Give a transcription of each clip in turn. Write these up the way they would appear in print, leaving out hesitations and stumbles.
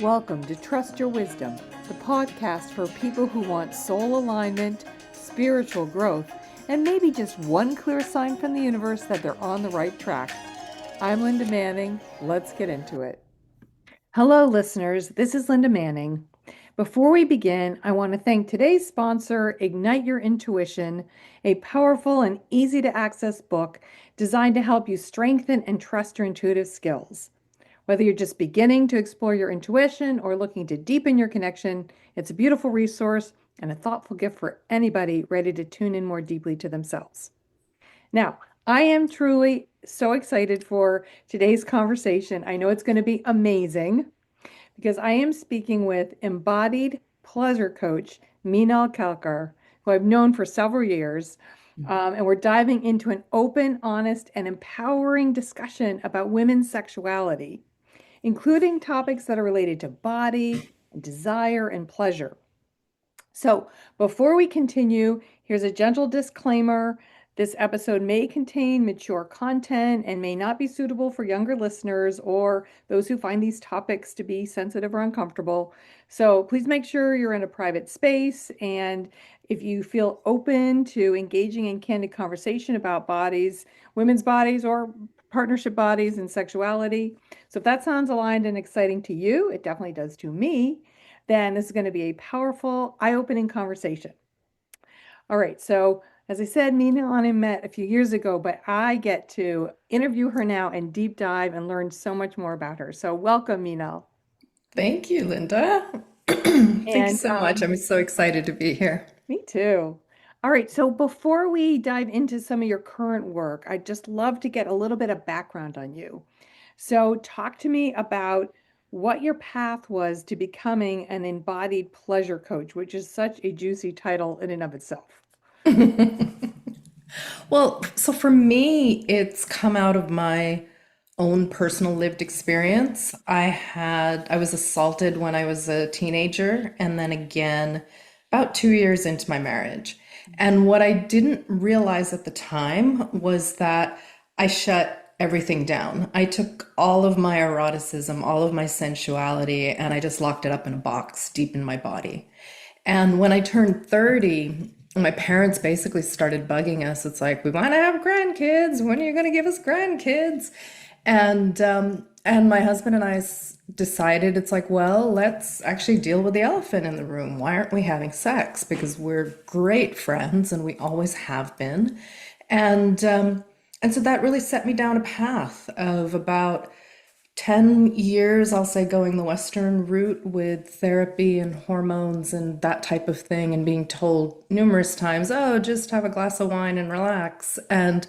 Welcome to Trust Your Wisdom, the podcast for people who want soul alignment, spiritual growth, and maybe just one clear sign from the universe that they're on the right track. I'm Linda Manning. Let's get into it. Hello, listeners. This is Linda Manning. Before we begin, I want to thank today's sponsor, Ignite Your Intuition, a powerful and easy to access book designed to help you strengthen and trust your intuitive skills. Whether you're just beginning to explore your intuition or looking to deepen your connection, it's a beautiful resource and a thoughtful gift for anybody ready to tune in more deeply to themselves. Now, I am truly so excited for today's conversation. I know it's going to be amazing because I am speaking with embodied pleasure coach Meenal Kelkar, who I've known for several years. And we're diving into an open, honest, and empowering discussion about women's sexuality, including topics that are related to body, desire, and pleasure. So before we continue, here's a gentle disclaimer. This episode may contain mature content and may not be suitable for younger listeners or those who find these topics to be sensitive or uncomfortable. So please make sure you're in a private space, and if you feel open to engaging in candid conversation about bodies, women's bodies or partnership bodies and sexuality. So if that sounds aligned and exciting to you, it definitely does to me, then this is going to be a powerful, eye-opening conversation. All right, so as I said, Meenal and I met a few years ago, but I get to interview her now and deep dive and learn so much more about her. So welcome, Meenal. Thank you, Linda. Thank you And so much. I'm so excited to be here. me too. All right, so before we dive into some of your current work, I'd just love to get a little bit of background on you. So talk to me about what your path was to becoming an embodied pleasure coach, which is such a juicy title in and of itself. Well, so for me, it's come out of my own personal lived experience. I was assaulted when I was a teenager, and then again about 2 years into my marriage. And what I didn't realize at the time was that I shut everything down. I took all of my eroticism, all of my sensuality, and I just locked it up in a box deep in my body. And when I turned 30, my parents basically started bugging us. It's like, we want to have grandkids. When are you going to give us grandkids? And my husband and decided, it's like, well, let's actually deal with the elephant in the room. Why aren't we having sex? Because we're great friends and we always have been. And so that really set me down a path of about 10 years, I'll say, going the Western route with therapy and hormones and that type of thing, and being told numerous times, oh, just have a glass of wine and relax. And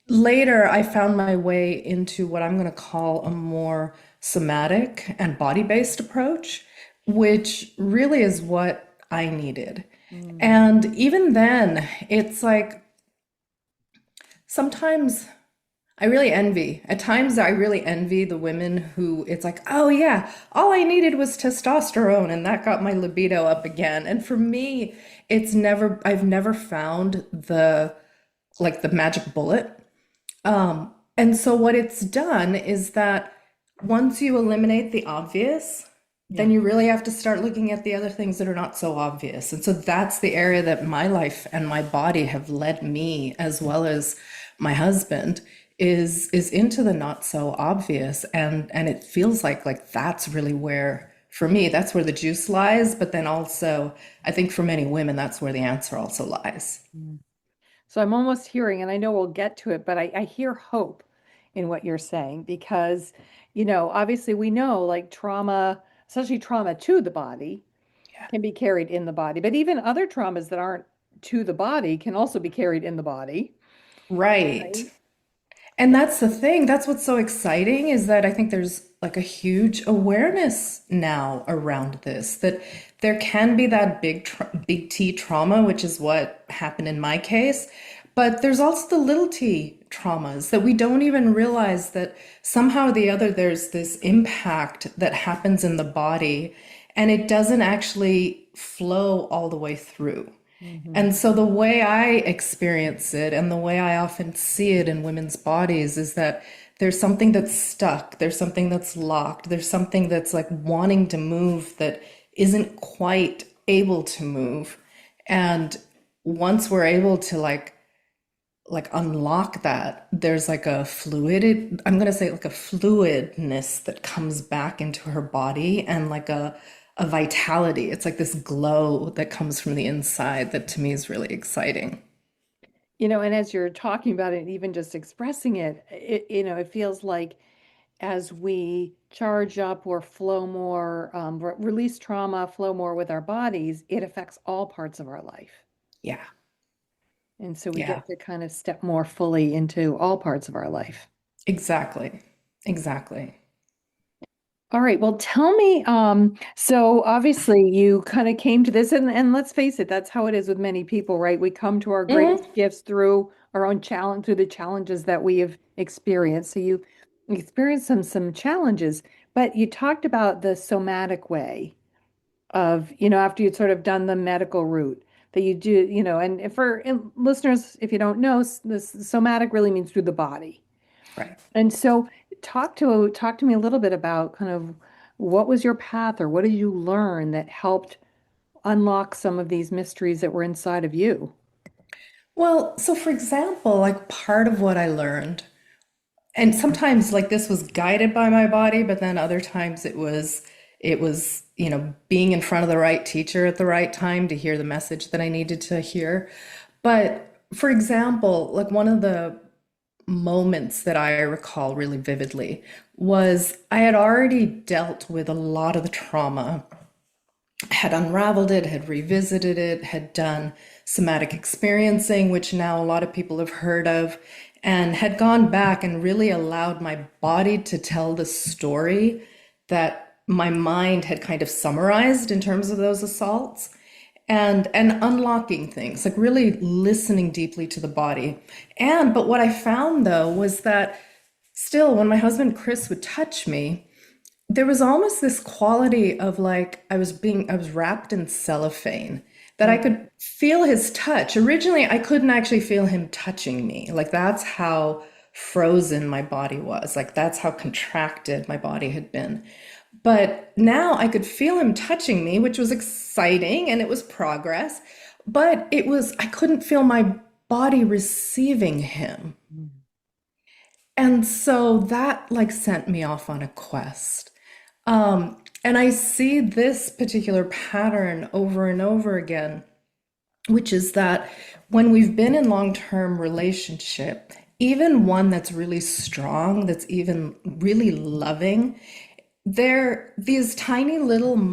later I found my way into what I'm going to call a more somatic and body-based approach, which really is what I needed. And even then, it's like sometimes at times I really envy the women who it's like, oh yeah, all I needed was testosterone and that got my libido up again. And for me, I've never found the magic bullet. And so what it's done is that once you eliminate the obvious, then you really have to start looking at the other things that are not so obvious. And so that's the area that my life and my body have led me, as well as my husband, is into the not so obvious. And it feels like that's really where, for me, that's where the juice lies. But then also, I think for many women, that's where the answer also lies. So I'm almost hearing, and I know we'll get to it, but I hear hope in what you're saying because, obviously we know like trauma, especially trauma to the body, Yeah. can be carried in the body, but even other traumas that aren't to the body can also be carried in the body, Right. right? And that's the thing. That's what's so exciting is that I think there's like a huge awareness now around this, that there can be that big T trauma, which is what happened in my case, but there's also the little t traumas that we don't even realize that somehow or the other there's this impact that happens in the body and it doesn't actually flow all the way through. Hmm. And so the way I experience it and the way I often see it in women's bodies is that There's something that's stuck. There's something that's locked. There's something that's like wanting to move that isn't quite able to move. And once we're able to like unlock that, there's like a fluid, I'm gonna say like a fluidness that comes back into her body and like a vitality. It's like this glow that comes from the inside that to me is really exciting. And as you're talking about it, even just expressing it, it feels like as we charge up or flow more, release trauma, flow more with our bodies, it affects all parts of our life. Yeah. And so we Yeah. get to kind of step more fully into all parts of our life. Exactly. Exactly. All right. Well, tell me, so obviously you kind of came to this, and let's face it, that's how it is with many people, right? We come to our Mhm. greatest gifts through our own challenge, through the challenges that we have experienced. So you experienced some challenges, but you talked about the somatic way of, after you'd sort of done the medical route that you do, and for listeners, if you don't know, this somatic really means through the body. Right. And so talk to me a little bit about kind of what was your path or what did you learn that helped unlock some of these mysteries that were inside of you? Well, so for example, like part of what I learned, and sometimes like this was guided by my body, but then other times it was, being in front of the right teacher at the right time to hear the message that I needed to hear. But for example, like one of the moments that I recall really vividly was I had already dealt with a lot of the trauma, had unraveled it, had revisited it, had done somatic experiencing, which now a lot of people have heard of, and had gone back and really allowed my body to tell the story that my mind had kind of summarized in terms of those assaults and unlocking things, like really listening deeply to the body. But what I found though was that still when my husband Chris would touch me, there was almost this quality of like I was wrapped in cellophane, that I Mm. could feel his touch. Originally, I couldn't actually feel him touching me. Like that's how frozen my body was. Like that's how contracted my body had been. But now I could feel him touching me, which was exciting and it was progress. But I couldn't feel my body receiving him. And so that like sent me off on a quest. And I see this particular pattern over and over again, which is that when we've been in long-term relationship, even one that's really strong, that's even really loving, they're these tiny little I'm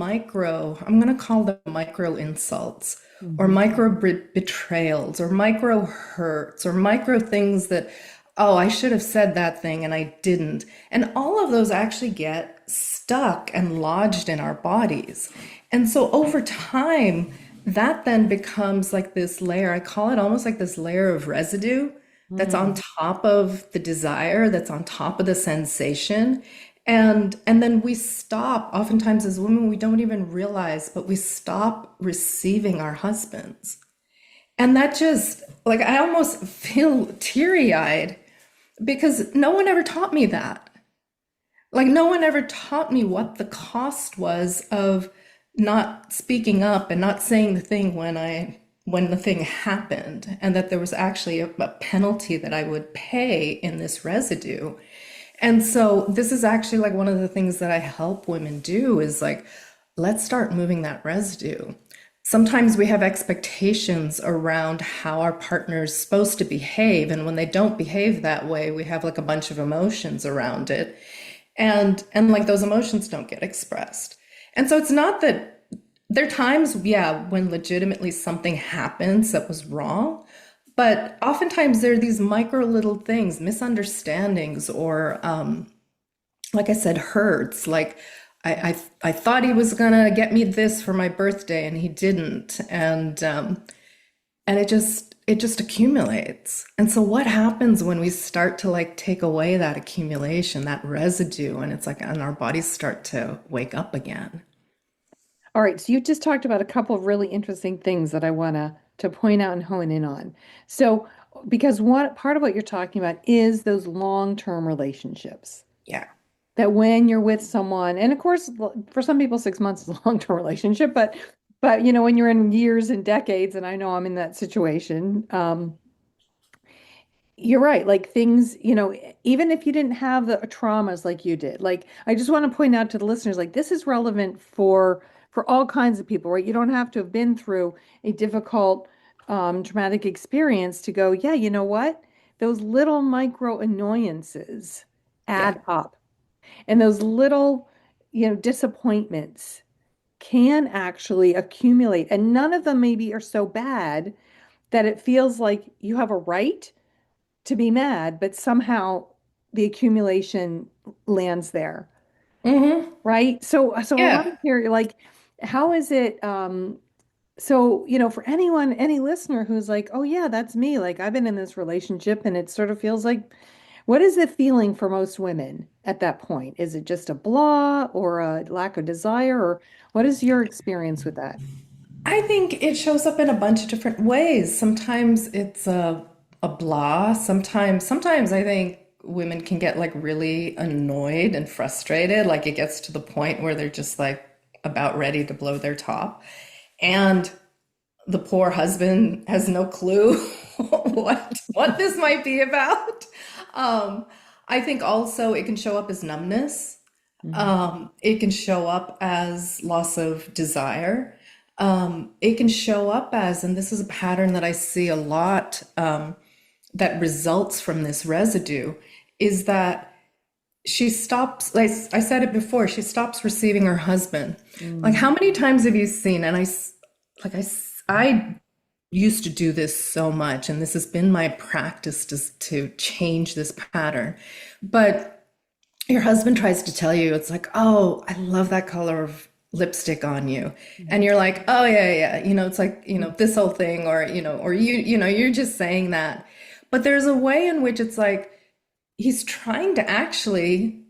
going to call them micro insults or Mhm. micro betrayals or micro hurts or micro things that, oh, I should have said that thing and I didn't. And all of those actually get stuck and lodged in our bodies. And so over time, that then becomes like this layer, I call it almost like this layer of residue that's on Mm. top of the desire, that's on top of the sensation. And then we stop, oftentimes as women, we don't even realize, but we stop receiving our husbands. And that just, like, I almost feel teary-eyed because no one ever taught me that. Like, no one ever taught me what the cost was of not speaking up and not saying the thing when the thing happened, and that there was actually a penalty that I would pay in this residue. And so this is actually like one of the things that I help women do is like, let's start moving that residue. Sometimes we have expectations around how our partner's supposed to behave, and when they don't behave that way, we have like a bunch of emotions around it. And like those emotions don't get expressed. And so it's not that there are times, yeah, when legitimately something happens that was wrong, but oftentimes there are these micro little things, misunderstandings, or like I said, hurts. Like I thought he was gonna get me this for my birthday and he didn't. And it just accumulates. And so what happens when we start to like take away that accumulation, that residue, and it's like and our bodies start to wake up again. All right, so you just talked about a couple of really interesting things that I want to point out and hone in on. So because one part of what you're talking about is those long-term relationships. Yeah. That when you're with someone, and of course, for some people, 6 months is a long-term relationship, but when you're in years and decades, and I know I'm in that situation, you're right. Like things, even if you didn't have the traumas like you did, like I just want to point out to the listeners, like this is relevant for all kinds of people, right? You don't have to have been through a difficult, traumatic experience to go, yeah, you know what? Those little micro annoyances Yeah. add up. And those little, disappointments can actually accumulate. And none of them maybe are so bad that it feels like you have a right to be mad, but somehow the accumulation lands there, Hmm. right? So I want Yeah. to hear like, how is it? For anyone, any listener who's like, oh yeah, that's me. Like I've been in this relationship and it sort of feels like, what is the feeling for most women at that point? Is it just a blah or a lack of desire, or what is your experience with that? I think it shows up in a bunch of different ways. Sometimes it's a blah. Sometimes I think women can get like really annoyed and frustrated. Like it gets to the point where they're just like about ready to blow their top. And the poor husband has no clue what this might be about. Um, I think also it can show up as numbness. Mhm. It can show up as loss of desire. It can show up as, and this is a pattern that I see a lot that results from this residue, is that she stops, like I said it before, she stops receiving her husband. Like, Mm. how many times have you seen, and I used to do this so much, and this has been my practice to change this pattern. But your husband tries to tell you, it's like, oh, I love that color of lipstick on you. And you're like, oh, yeah, yeah. It's like, this whole thing, or you're just saying that. But there's a way in which it's like, he's trying to actually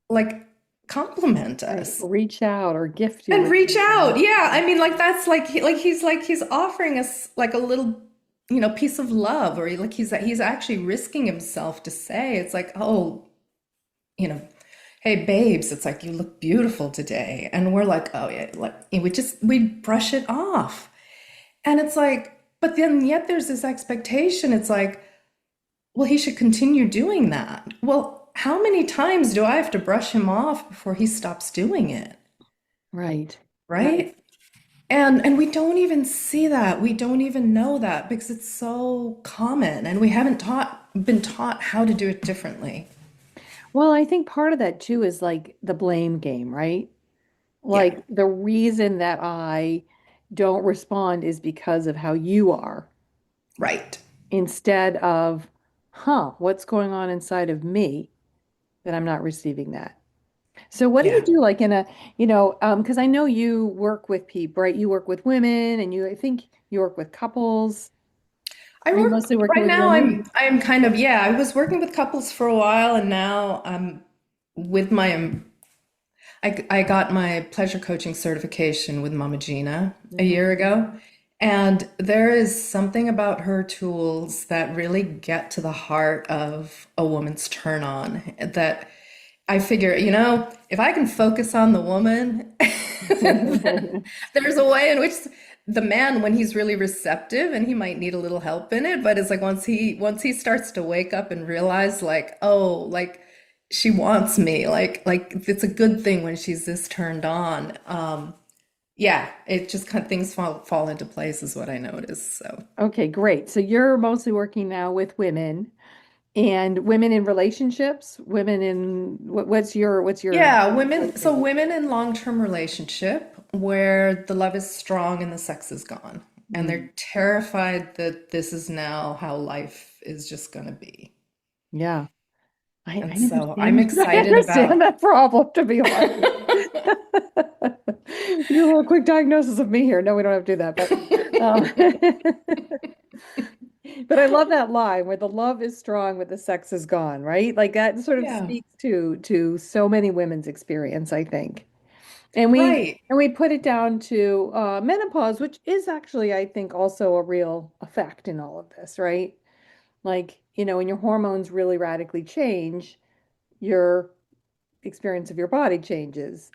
like compliment Right. us Reach out or gift you and with reach out. something. Yeah, I mean, like that's like he's offering us like a little piece of love, or like he's actually risking himself to say it's like, oh, you know hey babes, it's like you look beautiful today, and we're like, oh yeah, like we brush it off. And it's like, but then yet there's this expectation. It's like, well, he should continue doing that. Well, how many times do I have to brush him off before he stops doing it? Right. Right. Right? And we don't even see that. We don't even know that because it's so common and we haven't been taught how to do it differently. Well, I think part of that too is like the blame game, right? Yeah, Like the reason that I don't respond is because of how you are, right. instead of, what's going on inside of me that I'm not receiving that. So what do you Yeah. do like in a, because I know you work with people, right? You work with women and I think you work with couples. I Are you work mostly working right with now. women? I'm kind of, yeah, I was working with couples for a while, and now I'm with my I got my pleasure coaching certification with Mama Gena a Mhm. year ago. And there is something about her tools that really get to the heart of a woman's turn on, that I figure, if I can focus on the woman, there's a way in which the man, when he's really receptive, and he might need a little help in it, but it's like once he starts to wake up and realize like, oh, like she wants me, like it's a good thing when she's this turned on. Yeah, it just kind of things fall into place is what I notice. So Okay, great. So you're mostly working now with women and women in relationships, women in what's your yeah, women, so focus? women in long-term relationship where the love is strong and the sex is gone, and Mm, they're terrified that this is now how life is just going to be. yeah. I And so understand I'm that. I excited understand about, that problem, to be honest. Do a little quick diagnosis of me here. No, we don't have to do that, but I love that line where the love is strong, but the sex is gone, right? Like that sort of yeah, speaks to so many women's experience, I think. And we right. and we put it down to menopause, which is actually, I think, also a real effect in all of this, right? Like, when your hormones really radically change, your experience of your body changes.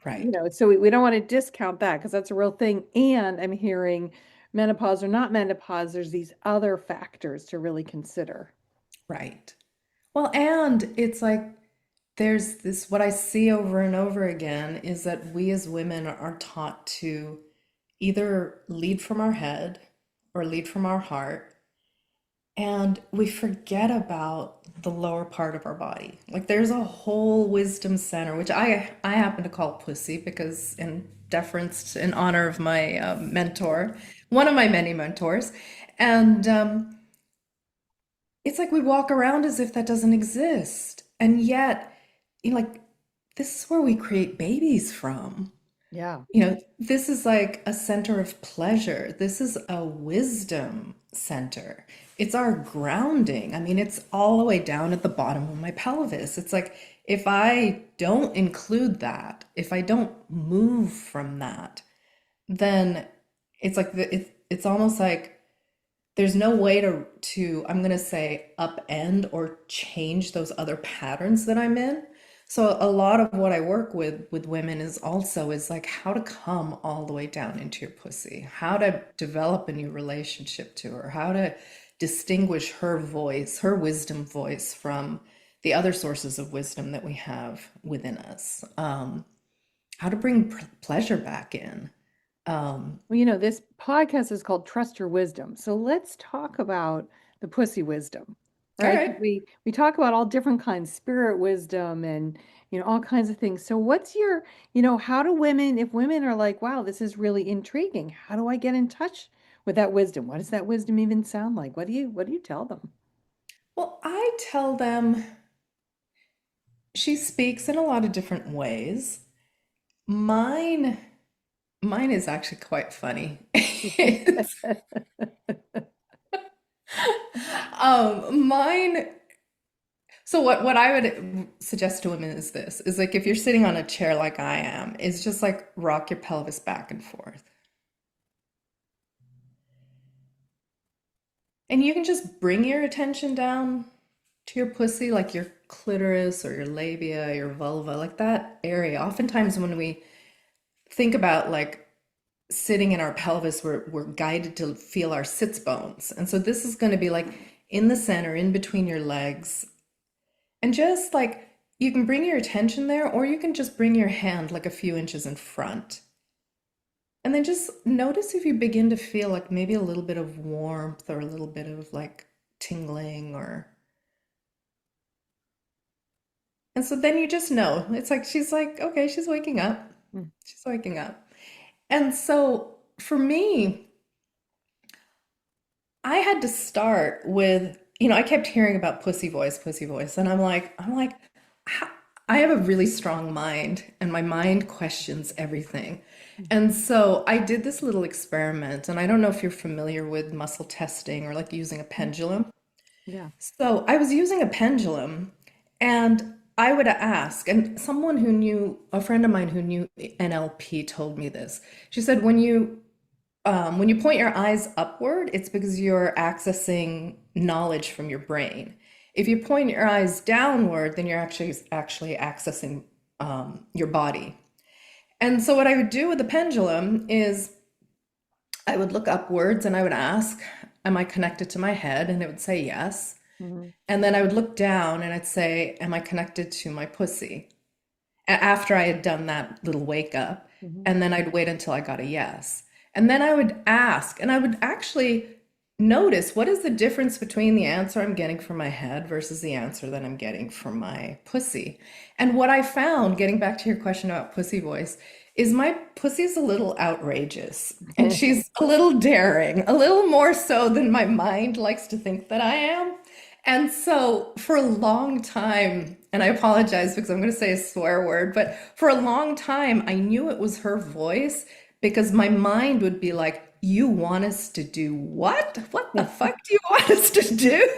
Right. So we don't want to discount that because that's a real thing. And I'm hearing menopause or not menopause, there's these other factors to really consider. Right. Well, and it's like there's this, what I see over and over again is that we as women are taught to either lead from our head or lead from our heart. And we forget about the lower part of our body. Like there's a whole wisdom center, which I happen to call pussy because in deference in honor of my mentor, one of my many mentors. And it's like we walk around as if that doesn't exist. And yet, like, this is where we create babies from. Yeah. This is like a center of pleasure. This is a wisdom center. It's our grounding. I mean, it's all the way down at the bottom of my pelvis. It's like if I don't include that, if I don't move from that, then it's like it's almost like there's no way to I'm going to say upend or change those other patterns that I'm in. So a lot of what I work with women is like how to come all the way down into your pussy, how to develop a new relationship to her, how to distinguish her voice, her wisdom voice from the other sources of wisdom that we have within us. How to bring pleasure back in. Well, this podcast is called Trust Your Wisdom. So let's talk about the pussy wisdom, All right? 'Cause right. we talk about all different kinds, spirit wisdom and all kinds of things. So what's your, how do women, if women are like, wow, this is really intriguing, how do I get in touch with that wisdom? What does that wisdom even sound like? What do you tell them? Well, I tell them she speaks in a lot of different ways. Mine, mine is actually quite funny. Mine. So what I would suggest to women is this, is like if you're sitting on a chair like I am, is just like rock your pelvis back and forth. And you can just bring your attention down to your pussy, like your clitoris or your labia, your vulva, like that area. Oftentimes when we think about like sitting in our pelvis, we're guided to feel our sits bones. And so this is going to be like in the center, in between your legs. And just like you can bring your attention there, or you can just bring your hand like a few inches in front. And then just notice if you begin to feel like maybe a little bit of warmth or a little bit of like tingling or. And so then you just know. It's like she's like, okay, she's waking up. Mm. She's waking up. And so for me, I had to start with, I kept hearing about pussy voice, and I'm like, how, I have a really strong mind, and my mind questions everything. And so I did this little experiment, and I don't know if you're familiar with muscle testing or like using a Mm. pendulum. Yeah. So I was using a pendulum, and I would ask, and someone who knew, a friend of mine who knew NLP told me this. She said, when you point your eyes upward, it's because you're accessing knowledge from your brain. If you point your eyes downward, then you're actually accessing your body. And so what I would do with the pendulum is I would look upwards and I would ask, am I connected to my head? And it would say yes. Hmm. And then I would look down and I'd say, am I connected to my pussy? After I had done that little wake up. Hmm. And then I'd wait until I got a yes. And then I would ask, and I would actually notice what is the difference between the answer I'm getting from my head versus the answer that I'm getting from my pussy. And what I found, getting back to your question about pussy voice, is my pussy's a little outrageous and she's a little daring, a little more so than my mind likes to think that I am. And so for a long time, and I apologize because I'm going to say a swear word, but for a long time, I knew it was her voice because my mind would be like, you want us to do what? What the fuck do you want us to do?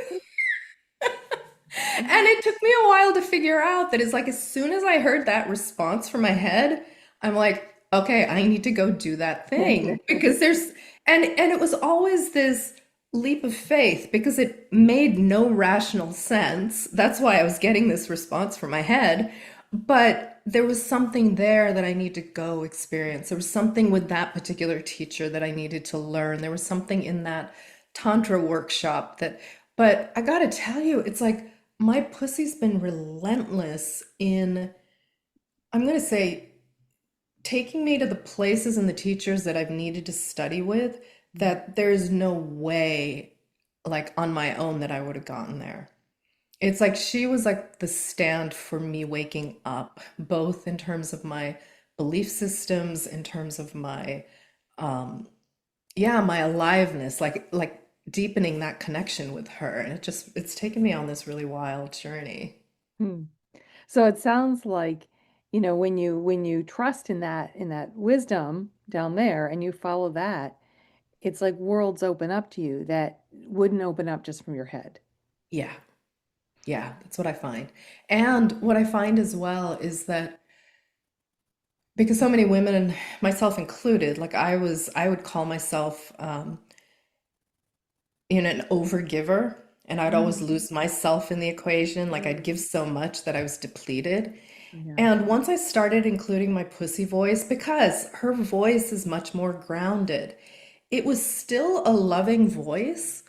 And it took me a while to figure out that it's like as soon as I heard that response from my head, I'm like, okay, I need to go do that thing because there's and it was always this. leap of faith because it made no rational sense. That's why I was getting this response from my head. But there was something there that I need to go experience. There was something with that particular teacher that I needed to learn. There was something in that Tantra workshop that, but I gotta tell you, it's like my pussy's been relentless in, I'm gonna say, taking me to the places and the teachers that I've needed to study with, that there's no way, like on my own, that I would have gotten there. It's like she was like the stand for me waking up, both in terms of my belief systems, in terms of my, yeah, my aliveness, like deepening that connection with her. And it's taken me on this really wild journey. Hmm. So it sounds like, when you trust in that wisdom down there and you follow that, it's like worlds open up to you that wouldn't open up just from your head. Yeah, yeah, that's what I find. And what I find as well is that because so many women, and myself included, like I would call myself an overgiver, and I'd always Mm. lose myself in the equation. Like I'd Mm. give so much that I was depleted. Yeah. And once I started including my pussy voice, because her voice is much more grounded, it was still a loving voice,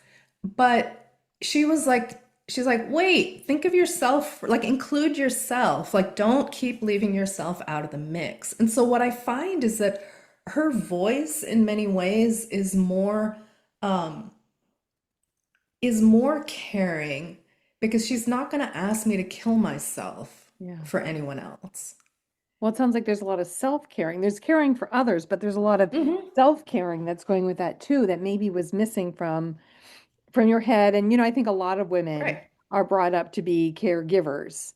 but she's like, wait, think of yourself, like include yourself, like don't keep leaving yourself out of the mix. And so what I find is that her voice in many ways is more caring because she's not going to ask me to kill myself Yeah. for anyone else. Well, it sounds like there's a lot of self-caring. There's caring for others, but there's a lot of Hmm. self-caring that's going with that too, that maybe was missing from your head. And I think a lot of women Right. are brought up to be caregivers,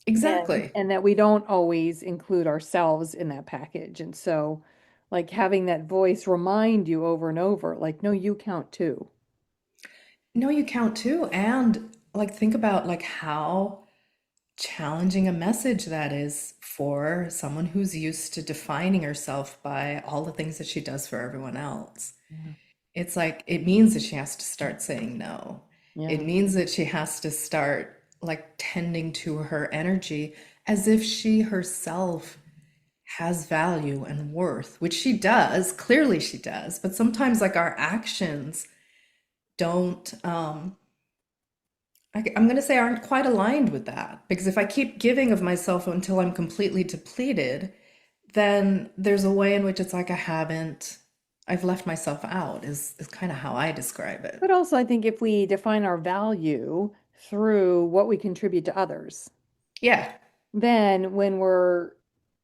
and Exactly. that we don't always include ourselves in that package. And so like having that voice remind you over and over, like, no, you count too. No, you count too. And like think about like how challenging a message that is for someone who's used to defining herself by all the things that she does for everyone else. Yeah. It's like it means that she has to start saying no. It Yeah. means that she has to start like tending to her energy as if she herself has value and worth, which she does, clearly she does, but sometimes like our actions don't I'm going to say aren't quite aligned with that because if I keep giving of myself until I'm completely depleted, then there's a way in which it's like I've left myself out is kind of how I describe it. But also, I think if we define our value through what we contribute to others, Yeah, then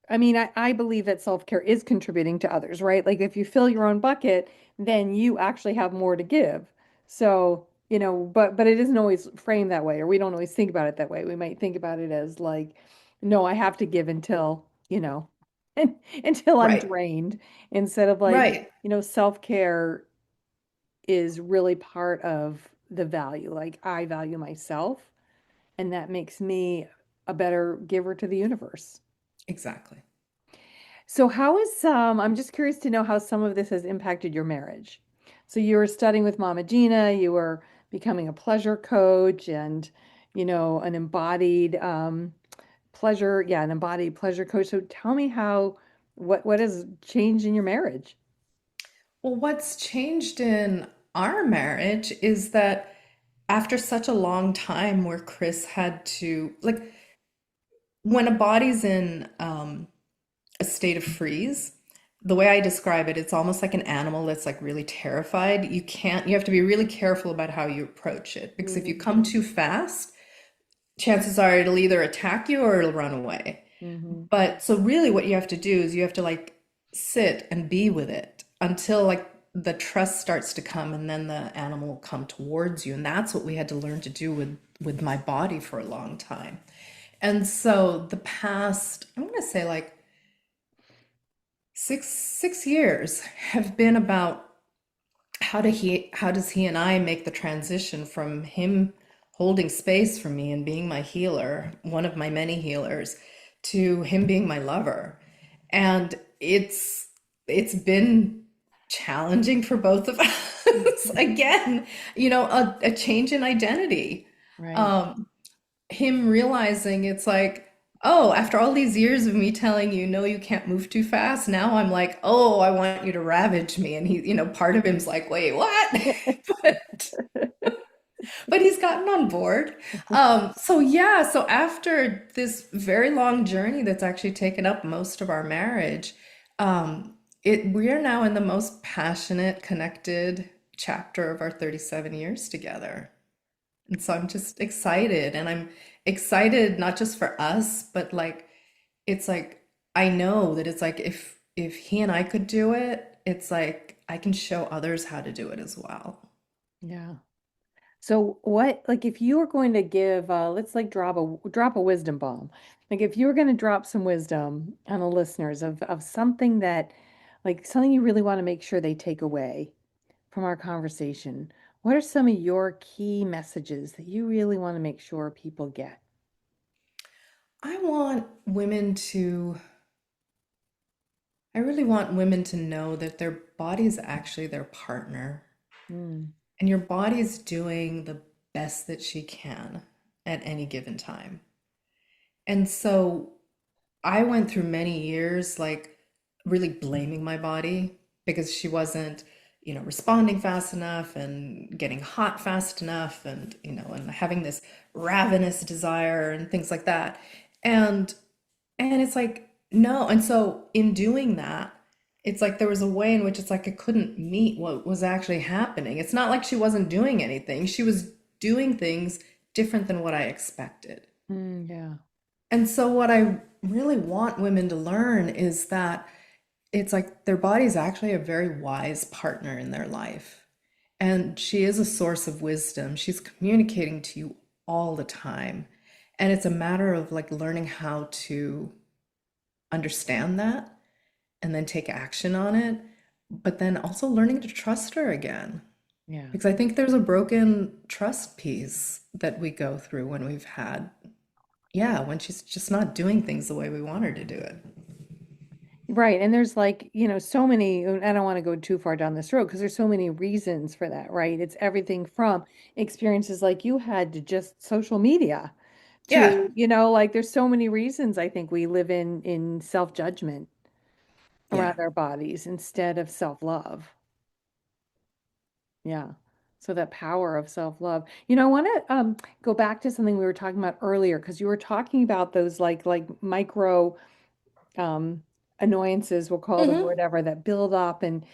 I mean, I believe that self-care is contributing to others, right? Like if you fill your own bucket, then you actually have more to give. So, but it isn't always framed that way, or we don't always think about it that way. We might think about it as like, no, I have to give until, until I'm right, drained, instead of like, right, self-care is really part of the value. Like I value myself, and that makes me a better giver to the universe. exactly. So I'm just curious to know how some of this has impacted your marriage. So you were studying with Mama Gena, you were becoming a pleasure coach and, an embodied an embodied pleasure coach. So tell me what has changed in your marriage? Well, what's changed in our marriage is that after such a long time where Chris had to like when a body's in a state of freeze. The way I describe it, it's almost like an animal that's like really terrified. You have to be really careful about how you approach it because if you Mm-hmm. come too fast, chances are it'll either attack you or it'll run away. Mm-hmm. But so really what you have to do is you have to like sit and be with it until like the trust starts to come and then the animal will come towards you. And that's what we had to learn to do with my body for a long time. And so the past, I'm gonna say like six years have been about how does he and I make the transition from him holding space for me and being my healer, one of my many healers, to him being my lover. And it's been challenging for both of us. Again, a change in identity. Right. Um, Him realizing it's like, oh, after all these years of me telling you, no, you can't move too fast, now I'm like, oh, I want you to ravage me. And part of him's like, wait, what? But he's gotten on board. So yeah, so after this very long journey that's actually taken up most of our marriage, we are now in the most passionate, connected chapter of our 37 years together. And so I'm just excited, and I'm excited not just for us, but like it's like I know that it's like if he and I could do it, it's like I can show others how to do it as well. Yeah. So what, like if you were going to give, let's like drop a wisdom bomb. Like if you were going to drop some wisdom on the listeners of something that, like something you really want to make sure they take away from our conversation, what are some of your key messages that you really want to make sure people get? I want women to I really want women to know that their body is actually their partner, Mm, and your body is doing the best that she can at any given time. And so I went through many years like really blaming my body because she wasn't, responding fast enough and getting hot fast enough and, and having this ravenous desire and things like that. And it's like, no. And so in doing that, it's like there was a way in which it's like I couldn't meet what was actually happening. It's not like she wasn't doing anything. She was doing things different than what I expected. yeah. And so, what I really want women to learn is that it's like their body is actually a very wise partner in their life. And she is a source of wisdom. She's communicating to you all the time. And it's a matter of like learning how to understand that and then take action on it, but then also learning to trust her again. Yeah. Because I think there's a broken trust piece that we go through when we've had yeah, when she's just not doing things the way we want her to do it. Right. And there's like, so many, I don't want to go too far down this road because there's so many reasons for that, right? It's everything from experiences like you had to just social media Yeah. to, like there's so many reasons I think we live in self-judgment Yeah. around our bodies instead of self-love. Yeah. So that power of self-love. I want to go back to something we were talking about earlier because you were talking about those like micro um, annoyances, we'll call them, or Hmm. whatever, that build up and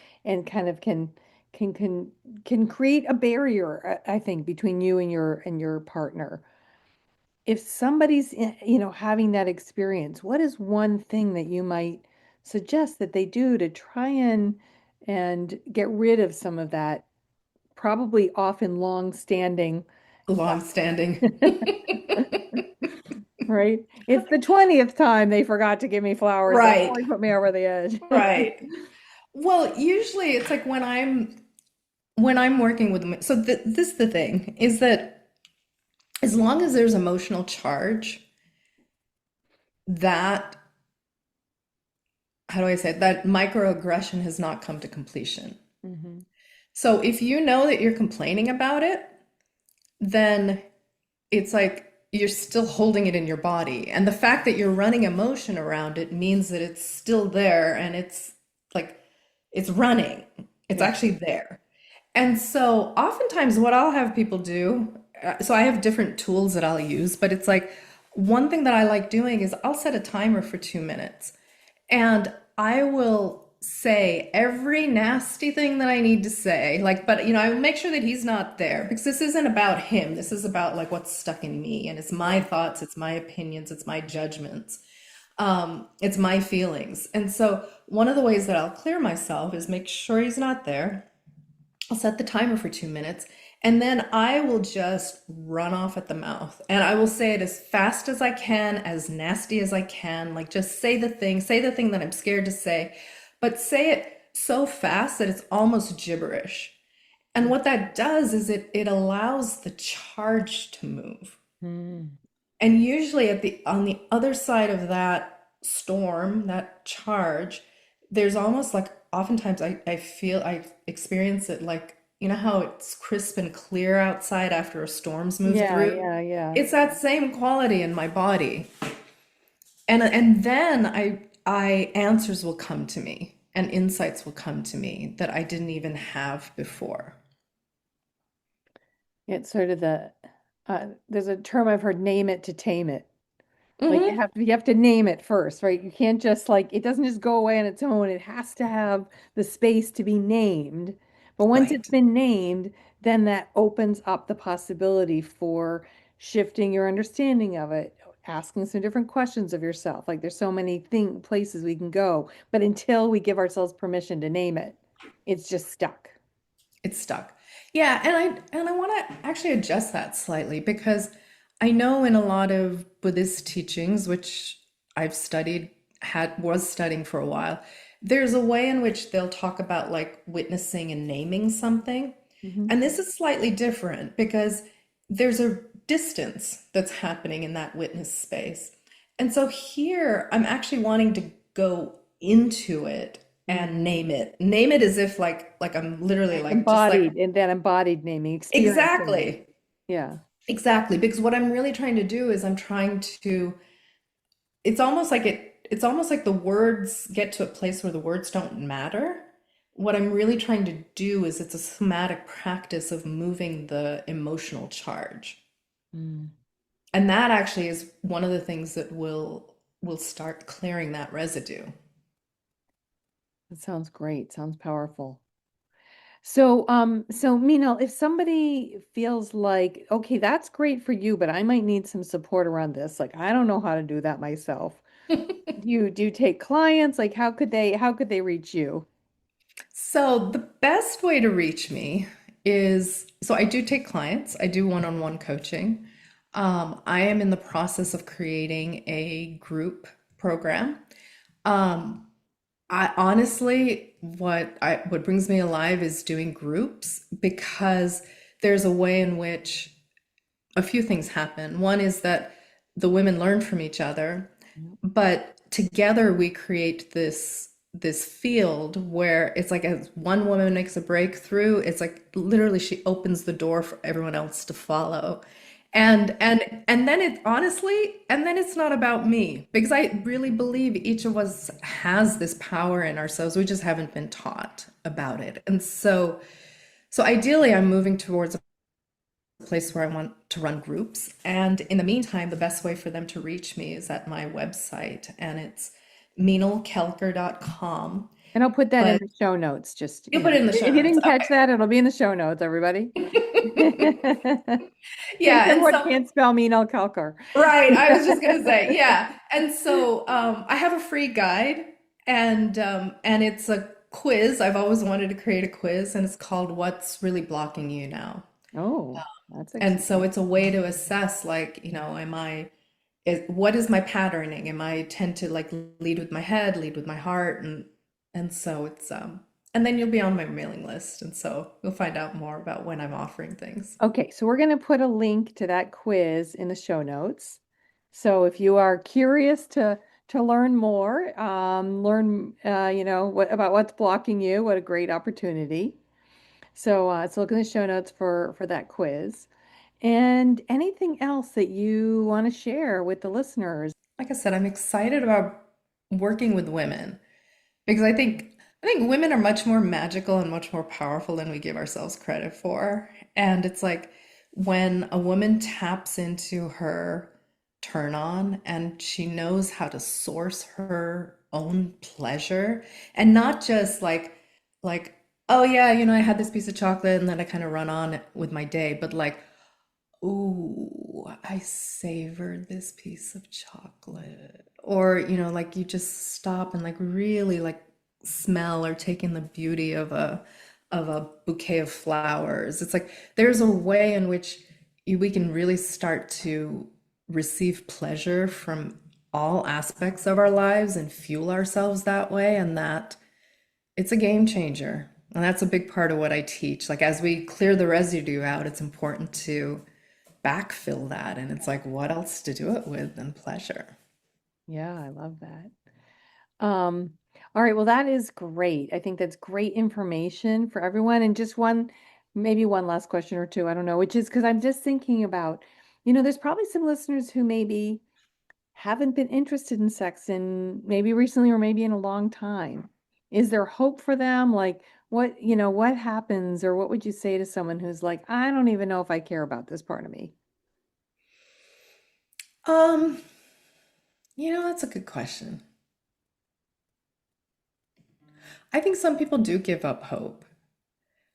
kind of can can can create a barrier, I think, between you and your partner. If somebody's having that experience, what is one thing that you might suggest that they do to try and get rid of some of that probably often long standing Long standing. right? It's the 20th time they forgot to give me flowers that Right. really put me over the edge. Right. Well, usually it's like when I'm working with them. So this is the thing is that as long as there's emotional charge, that how do I say it? That microaggression has not come to completion. Hmm. So if you know that you're complaining about it, then it's like you're still holding it in your body. And the fact that you're running emotion around it means that it's still there and it's like it's running. It's Yeah. actually there. And so oftentimes what I'll have people do, so I have different tools that I'll use, but it's like one thing that I like doing is I'll set a timer for 2 minutes. And I will say every nasty thing that I need to say. Like, but I will make sure that he's not there because this isn't about him. This is about like what's stuck in me. And it's my thoughts, it's my opinions, it's my judgments. It's my feelings. And so one of the ways that I'll clear myself is make sure he's not there. I'll set the timer for 2 minutes and then I will just run off at the mouth and I will say it as fast as I can, as nasty as I can. Like just say the thing that I'm scared to say, but say it so fast that it's almost gibberish. And what that does is it allows the charge to move. Mm. And usually on the other side of that storm, that charge, there's almost like oftentimes I feel I experience it like you know how it's crisp and clear outside after a storm's moved Yeah, through? yeah, yeah. It's that same quality in my body. And then I answers will come to me and insights will come to me that I didn't even have before. It's sort of there's a term I've heard, name it to tame it. Like Hmm. you have to name it first, right? You can't just like it doesn't just go away on its own. It has to have the space to be named. But once it's Right. been named, then that opens up the possibility for shifting your understanding of it, asking some different questions of yourself. Like there's so many places we can go, but until we give ourselves permission to name it, it's just stuck. It's stuck. Yeah, and I want to actually adjust that slightly because I know in a lot of Buddhist teachings, which I've studied, had was studying for a while, there's a way in which they'll talk about like witnessing and naming something. Hmm. And this is slightly different because there's a distance that's happening in that witness space. And so here I'm actually wanting to go into it and name it. Name it as if like I'm literally like just like Embodied, and that embodied naming, experiencing it. exactly. Yeah. Exactly. Because what I'm really trying to do is I'm trying to it's almost like the words get to a place where the words don't matter. What I'm really trying to do is it's a somatic practice of moving the emotional charge. Mm. And that actually is one of the things that will start clearing that residue. That sounds great. Sounds powerful. So Meenal, if somebody feels like, okay, that's great for you, but I might need some support around this. Like, I don't know how to do that myself. Do you take clients? Like, how could they reach you? So the best way to reach me is so I do take clients. I do one-on-one coaching. I am in the process of creating a group program. Um, I honestly, what brings me alive is doing groups because there's a way in which a few things happen. One is that the women learn from each other, Yep. but together we create this field where it's like as one woman makes a breakthrough, it's like literally she opens the door for everyone else to follow. And then it honestly, and then it's not about me because I really believe each of us has this power in ourselves. We just haven't been taught about it. And so ideally I'm moving towards a place where I want to run groups. And in the meantime, the best way for them to reach me is at my website, and it's meenalkelkar.com. And I'll put that in But the show notes. Just, you'll put it in the if show you notes. didn't catch that, it'll be in the show notes, everybody. In case Yeah, and everyone so can't spell Meenal Kelkar. right, I was just gonna say, yeah. And so I have a free guide, and it's a quiz. I've always wanted to create a quiz, and it's called "What's Really Blocking You Now?" Oh, that's And so exciting. it's a way to assess, like, what is my patterning? Am I tend to like lead with my head, lead with my heart, and so it's and then you'll be on my mailing list, and so you'll find out more about when I'm offering things. Okay, so we're going to put a link to that quiz in the show notes. So if you are curious to learn more, learn about what's blocking you, what a great opportunity. So look in the show notes for that quiz. And anything else that you want to share with the listeners? Like I said, I'm excited about working with women because I think women are much more magical and much more powerful than we give ourselves credit for. And it's like when a woman taps into her turn on and she knows how to source her own pleasure and not just like oh yeah, I had this piece of chocolate and then I kind of run on with my day, but like ooh, I savored this piece of chocolate. Or, like you just stop and like really like smell or take in the beauty of a bouquet of flowers. It's like there's a way in which we can really start to receive pleasure from all aspects of our lives and fuel ourselves that way, and that it's a game changer. And that's a big part of what I teach. Like as we clear the residue out, it's important to backfill that. And it's like, what else to do it with than pleasure? Yeah, I love that. All right, well, that is great. I think that's great information for everyone. And just one Maybe one last question or two, I don't know, which is because I'm just thinking about, there's probably some listeners who maybe haven't been interested in sex in maybe recently or maybe in a long time. Is there hope for them? Like, what happens, or what would you say to someone who's like, I don't even know if I care about this part of me? Um, that's a good question. I think some people do give up hope.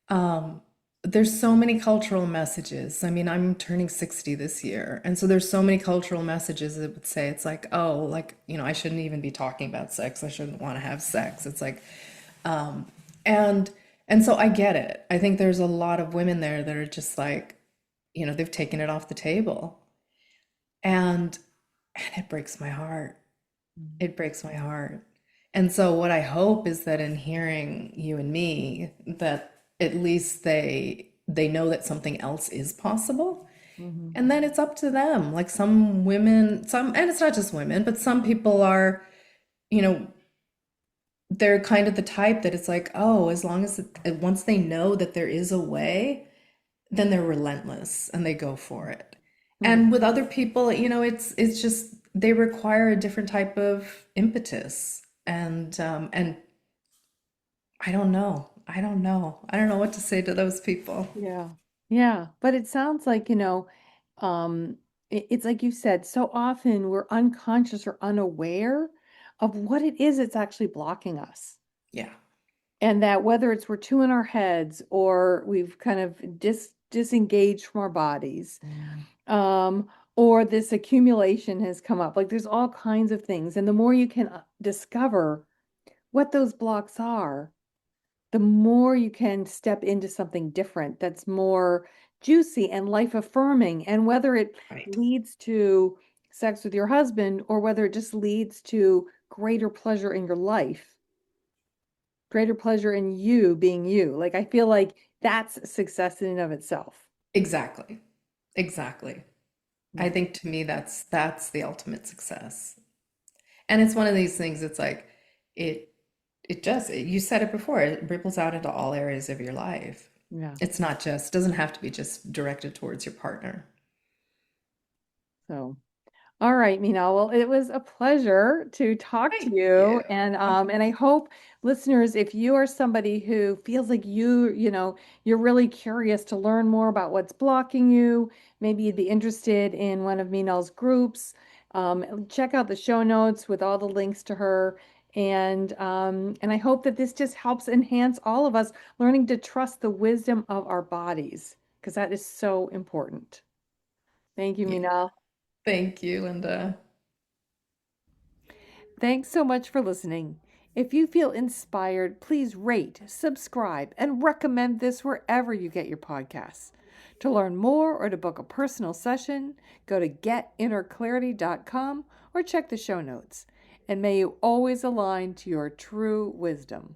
Um, there's so many cultural messages. I mean, I'm turning 60 this year, and so there's so many cultural messages that would say it's like, oh, like, I shouldn't even be talking about sex. I shouldn't want to have sex. It's like, um, and and so I get it. I think there's a lot of women there that are just like, they've taken it off the table. And and it breaks my heart. Mhm. It breaks my heart. And so what I hope is that in hearing you and me, that at least they know that something else is possible. Mhm. And then it's up to them. Like some women, and it's not just women, but some people are, you know, they're kind of the type that it's like, oh, as long as once they know that there is a way, then they're relentless and they go for it. Mhm. And with other people, it's just they require a different type of impetus. And I don't know. I don't know. I don't know what to say to those people. Yeah. Yeah. But it sounds like, um, it's like you said, so often we're unconscious or unaware of what it is that's actually blocking us. Yeah. And that whether it's we're too in our heads or we've kind of disengaged from our bodies, um, or this accumulation has come up. Like there's all kinds of things. And the more you can discover what those blocks are, the more you can step into something different that's more juicy and life affirming. And whether it Right. leads to sex with your husband or whether it just leads to greater pleasure in your life, greater pleasure in you being you. Like I feel like that's success in and of itself. Exactly. Exactly. I Yeah. think to me that's the ultimate success. And it's one of these things, it's like it it does, you said it before, it ripples out into all areas of your life. Yeah. It's not just, doesn't have to be just directed towards your partner. So all right, Meenal. Well, it was a pleasure to talk to Thank you. you. And I hope listeners, if you are somebody who feels like you're really curious to learn more about what's blocking you, maybe you'd be interested in one of Meenal's groups, check out the show notes with all the links to her. And I hope that this just helps enhance all of us learning to trust the wisdom of our bodies, because that is so important. Thank you, Yeah. Meenal. Thank you, Linda. Thanks so much for listening. If you feel inspired, please rate, subscribe, and recommend this wherever you get your podcasts. To learn more or to book a personal session, go to getinnerclarity.com or check the show notes. And may you always align to your true wisdom.